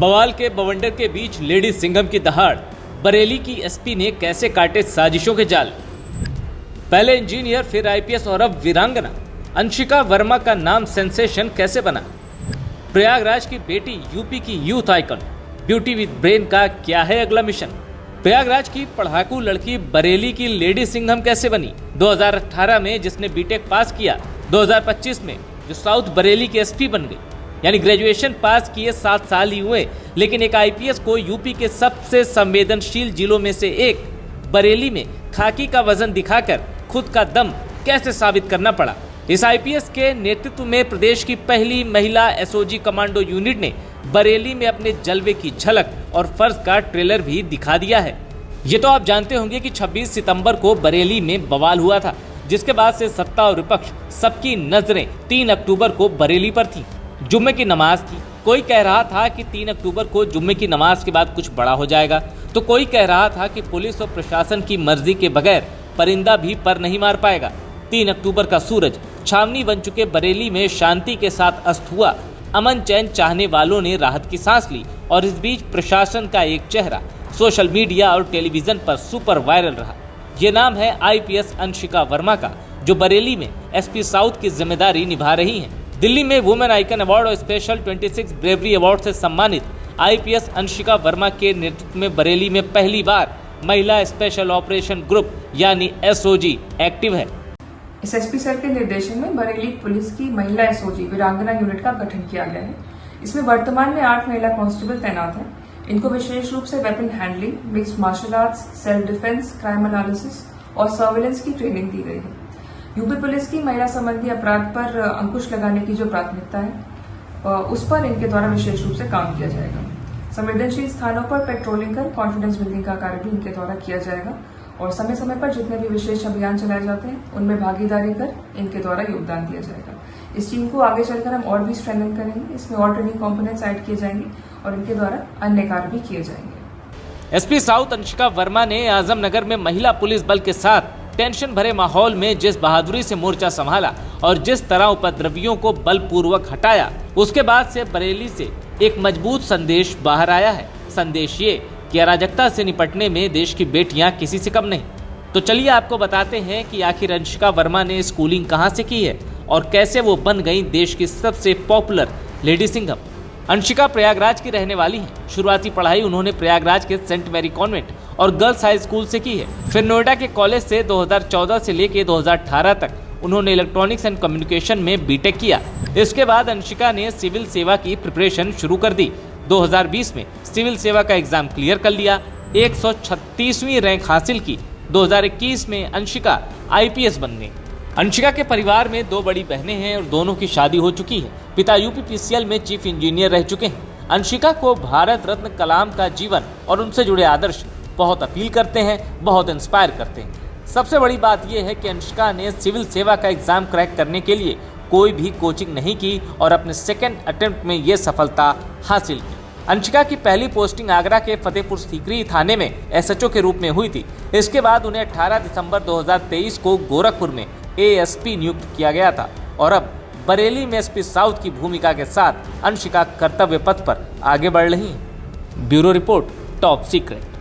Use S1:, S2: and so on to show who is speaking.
S1: बवाल के बवंडर के बीच लेडी सिंघम की दहाड़, बरेली की एसपी ने कैसे काटे साजिशों के जाल। पहले इंजीनियर फिर आईपीएस और अब वीरांगना, अंशिका वर्मा का नाम सेंसेशन कैसे बना। प्रयागराज की बेटी यूपी की youth icon, beauty with brain का क्या है अगला मिशन। प्रयागराज की पढ़ाकू लड़की बरेली की लेडी सिंघम कैसे बनी। 2018 में जिसने बीटेक पास किया, 2025 में जो साउथ बरेली की एसपी बन गई। यानी ग्रेजुएशन पास किए 7 साल ही हुए, लेकिन एक आईपीएस को यूपी के सबसे संवेदनशील जिलों में से एक बरेली में खाकी का वजन दिखाकर खुद का दम कैसे साबित करना पड़ा। इस आईपीएस के नेतृत्व में प्रदेश की पहली महिला एसओजी कमांडो यूनिट ने बरेली में अपने जलवे की झलक और फर्ज का ट्रेलर भी दिखा दिया है। ये तो आप जानते होंगे कि 26 सितंबर को बरेली में बवाल हुआ था, जिसके बाद से सत्ता और विपक्ष सबकी नजरें 3 अक्टूबर को बरेली पर थी। जुम्मे की नमाज थी। कोई कह रहा था कि 3 अक्टूबर को जुम्मे की नमाज के बाद कुछ बड़ा हो जाएगा, तो कोई कह रहा था कि पुलिस और प्रशासन की मर्जी के बगैर परिंदा भी पर नहीं मार पाएगा। 3 अक्टूबर का सूरज छावनी बन चुके बरेली में शांति के साथ अस्त हुआ। अमन चैन चाहने वालों ने राहत की सांस ली और इस बीच प्रशासन का एक चेहरा सोशल मीडिया और टेलीविजन पर सुपर वायरल रहा। ये नाम है आईपीएस अंशिका वर्मा का, जो बरेली में एसपी साउथ की जिम्मेदारी निभा रही हैं। दिल्ली में वुमेन आइकन अवार्ड और स्पेशल 26 ब्रेवरी अवार्ड से सम्मानित आईपीएस अंशिका वर्मा के नेतृत्व में बरेली में पहली बार महिला स्पेशल ऑपरेशन ग्रुप यानी एसओजी एक्टिव है।
S2: एसएसपी सर के निर्देशन में बरेली पुलिस की महिला एसओजी वीरांगना यूनिट का गठन किया गया है। इसमें वर्तमान में 8 महिला कांस्टेबल तैनात हैं। इनको विशेष रूप से weapon handling, mixed martial arts, self defence, crime analysis और सर्विलेंस की ट्रेनिंग दी गई है। यूपी पुलिस की महिला संबंधी अपराध पर अंकुश लगाने की जो प्राथमिकता है, उस पर इनके द्वारा विशेष रूप से काम किया जाएगा। संवेदनशील स्थानों पर पेट्रोलिंग कर कॉन्फिडेंस बिल्डिंग का कार्य भी इनके द्वारा किया जाएगा और समय समय पर जितने भी विशेष अभियान चलाए जाते हैं उनमें भागीदारी कर इनके द्वारा योगदान दिया जाएगा। इस टीम को आगे चलकर हम और भी स्ट्रेंथन करेंगे। इसमें और ट्रेनिंग कॉम्पोनेंट्स ऐड किए जाएंगे और इनके द्वारा अन्य कार्य भी किए जाएंगे।
S1: एसपी साउथ अंशिका वर्मा ने आजमनगर में महिला पुलिस बल के साथ टेंशन भरे माहौल में जिस बहादुरी से मोर्चा संभाला और जिस तरह उपद्रवियों को बलपूर्वक हटाया, उसके बाद से बरेली से एक मजबूत संदेश बाहर आया है। संदेश ये कि अराजकता से निपटने में देश की बेटियां किसी से कम नहीं। तो चलिए आपको बताते हैं कि आखिर अंशिका वर्मा ने स्कूलिंग कहां से की है और कैसे वो बन गई देश की सबसे पॉपुलर लेडी सिंघम। अंशिका प्रयागराज की रहने वाली हैं। शुरुआती पढ़ाई उन्होंने प्रयागराज के सेंट मैरी कॉन्वेंट और गर्ल्स हाई स्कूल से की है। फिर नोएडा के कॉलेज से 2014 से लेकर 2018 तक उन्होंने इलेक्ट्रॉनिक्स एंड कम्युनिकेशन में बीटेक किया। इसके बाद अंशिका ने सिविल सेवा की प्रिपरेशन शुरू कर दी। 2020 में सिविल सेवा का एग्जाम क्लियर कर लिया, 136वीं रैंक हासिल की। 2021 में अंशिका आईपीएस बन गई। अंशिका के परिवार में 2 बड़ी बहनें हैं और दोनों की शादी हो चुकी है। पिता यूपीपीसीएल में चीफ इंजीनियर रह चुके हैं। अंशिका को भारत रत्न कलाम का जीवन और उनसे जुड़े आदर्श बहुत अपील करते हैं, बहुत इंस्पायर करते हैं। सबसे बड़ी बात यह है कि अंशिका ने सिविल सेवा का एग्जाम क्रैक करने के लिए कोई भी कोचिंग नहीं की और अपने सेकेंड अटेम्प्ट में ये सफलता हासिल की। अंशिका की पहली पोस्टिंग आगरा के फतेहपुर सीकरी थाने में एसएचओ के रूप में हुई थी। इसके बाद उन्हें 18 दिसंबर 2023 को गोरखपुर में एएसपी नियुक्त किया गया था और अब बरेली में एसपी साउथ की भूमिका के साथ अंशिका कर्तव्य पथ पर आगे बढ़ रही हैं। Bureau report, top secret.